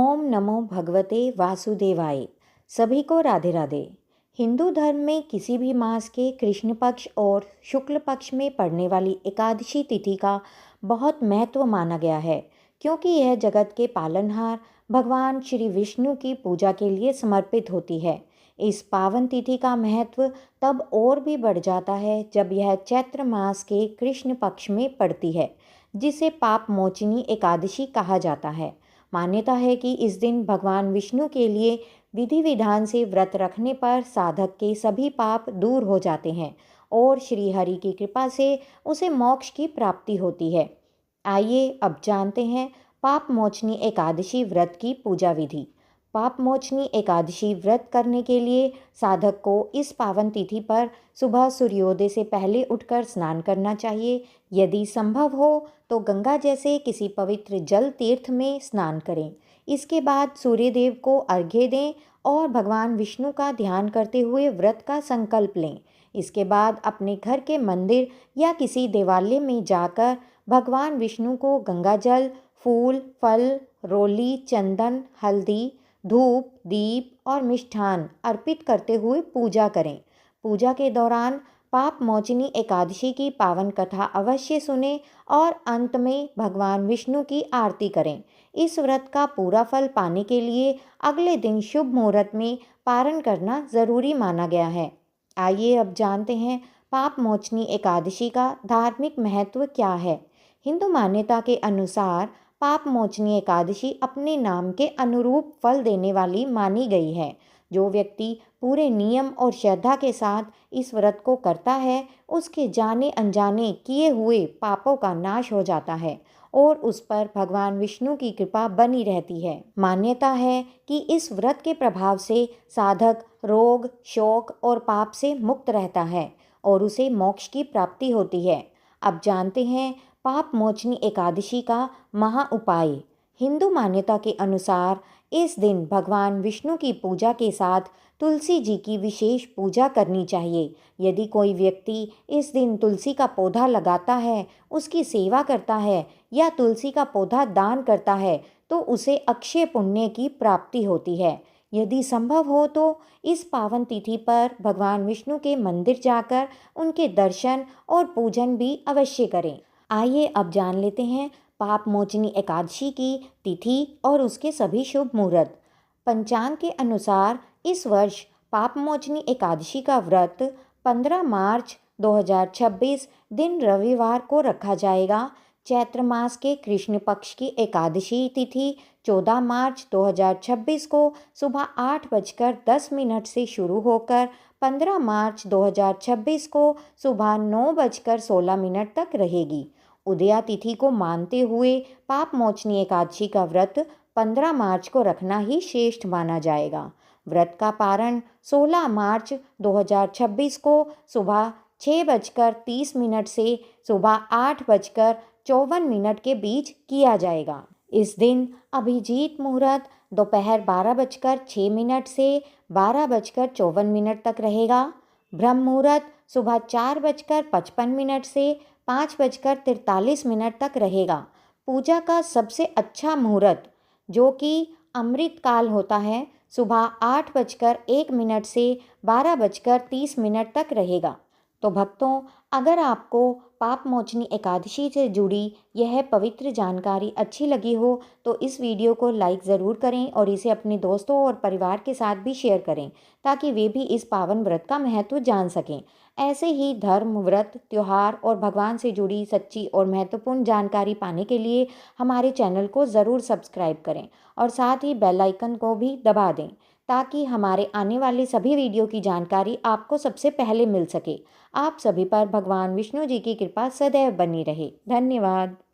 ओम नमो भगवते वासुदेवाय। सभी को राधे राधे। हिंदू धर्म में किसी भी मास के कृष्ण पक्ष और शुक्ल पक्ष में पड़ने वाली एकादशी तिथि का बहुत महत्व माना गया है, क्योंकि यह जगत के पालनहार भगवान श्री विष्णु की पूजा के लिए समर्पित होती है। इस पावन तिथि का महत्व तब और भी बढ़ जाता है जब यह चैत्र मास के कृष्ण पक्ष में पड़ती है, जिसे पाप मोचिनी एकादशी कहा जाता है। मान्यता है कि इस दिन भगवान विष्णु के लिए विधि विधान से व्रत रखने पर साधक के सभी पाप दूर हो जाते हैं और श्री हरि की कृपा से उसे मोक्ष की प्राप्ति होती है। आइए अब जानते हैं पाप मोचनी एकादशी व्रत की पूजा विधि। पाप मोचनी एकादशी व्रत करने के लिए साधक को इस पावन तिथि पर सुबह सूर्योदय से पहले उठकर स्नान करना चाहिए। यदि संभव हो तो गंगा जैसे किसी पवित्र जल तीर्थ में स्नान करें। इसके बाद सूर्यदेव को अर्घ्य दें और भगवान विष्णु का ध्यान करते हुए व्रत का संकल्प लें। इसके बाद अपने घर के मंदिर या किसी देवालय में जाकर भगवान विष्णु को गंगाजल, फूल, फल, रोली, चंदन, हल्दी, धूप, दीप और मिष्ठान अर्पित करते हुए पूजा करें। पूजा के दौरान पाप मोचनी एकादशी की पावन कथा अवश्य सुनें और अंत में भगवान विष्णु की आरती करें। इस व्रत का पूरा फल पाने के लिए अगले दिन शुभ मुहूर्त में पारण करना जरूरी माना गया है। आइए अब जानते हैं पाप मोचनी एकादशी का धार्मिक महत्व क्या है। हिंदू मान्यता के अनुसार पाप मोचनी एकादशी अपने नाम के अनुरूप फल देने वाली मानी गई है। जो व्यक्ति पूरे नियम और श्रद्धा के साथ इस व्रत को करता है, उसके जाने अनजाने किए हुए पापों का नाश हो जाता है और उस पर भगवान विष्णु की कृपा बनी रहती है। मान्यता है कि इस व्रत के प्रभाव से साधक रोग, शोक और पाप से मुक्त रहता है और उसे मोक्ष की प्राप्ति होती है। अब जानते हैं पाप मोचनी एकादशी का महा उपाय। हिंदू मान्यता के अनुसार इस दिन भगवान विष्णु की पूजा के साथ तुलसी जी की विशेष पूजा करनी चाहिए। यदि कोई व्यक्ति इस दिन तुलसी का पौधा लगाता है, उसकी सेवा करता है या तुलसी का पौधा दान करता है तो उसे अक्षय पुण्य की प्राप्ति होती है। यदि संभव हो तो इस पावन तिथि पर भगवान विष्णु के मंदिर जाकर उनके दर्शन और पूजन भी अवश्य करें। आइए अब जान लेते हैं पाप मोचनी एकादशी की तिथि और उसके सभी शुभ मुहूर्त। पंचांग के अनुसार इस वर्ष पाप मोचनी एकादशी का व्रत 15 मार्च 2026 दिन रविवार को रखा जाएगा। चैत्र मास के कृष्ण पक्ष की एकादशी तिथि 14 मार्च 2026 को सुबह 8:10 से शुरू होकर 15 मार्च 2026 को सुबह 9:16 तक रहेगी। उदया तिथि को मानते हुए पाप मोचनी एकादशी का व्रत 15 मार्च को रखना ही श्रेष्ठ माना जाएगा। व्रत का पारण 16 मार्च 2026 को सुबह 6:30 से सुबह 8:54 के बीच किया जाएगा। इस दिन अभिजीत मुहूर्त दोपहर 12:06 से 12:54 तक रहेगा। ब्रह्म मुहूर्त सुबह 4:55 से 5:43 तक रहेगा। पूजा का सबसे अच्छा मुहूर्त जो कि अमृत काल होता है, सुबह 8:01 से 12:30 तक रहेगा। तो भक्तों, अगर आपको पाप मोचनी एकादशी से जुड़ी यह पवित्र जानकारी अच्छी लगी हो तो इस वीडियो को लाइक ज़रूर करें और इसे अपने दोस्तों और परिवार के साथ भी शेयर करें ताकि वे भी इस पावन व्रत का महत्व जान सकें। ऐसे ही धर्म, व्रत, त्योहार और भगवान से जुड़ी सच्ची और महत्वपूर्ण जानकारी पाने के लिए हमारे चैनल को ज़रूर सब्सक्राइब करें और साथ ही बेल आइकन को भी दबा दें ताकि हमारे आने वाले सभी वीडियो की जानकारी आपको सबसे पहले मिल सके। आप सभी पर भगवान विष्णु जी की कृपा सदैव बनी रहे। धन्यवाद।